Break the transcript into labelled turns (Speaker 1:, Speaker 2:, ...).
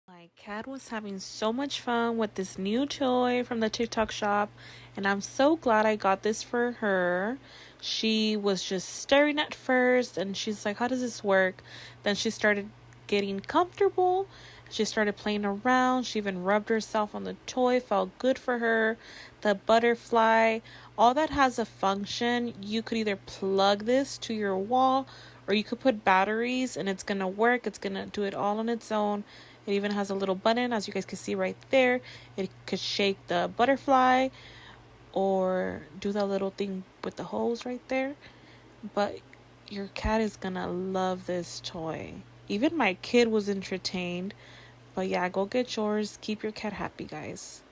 Speaker 1: My cat was having so much fun with this new toy from the TikTok shop, and I'm so glad I got this for her. She was just staring at first, and she's like, how does this work? Then she started getting comfortable. She started playing around. She even rubbed herself on the toy, felt good for her. The butterfly, all that has a function. You could either plug this to your wall or you could put batteries and it's gonna work. It's gonna do it all on its own. It even has a little button, as you guys can see right there. It could shake the butterfly or do that little thing with the hose right there. But your cat is gonna love this toy. Even my kid was entertained. But yeah, go get yours. Keep your cat happy, guys.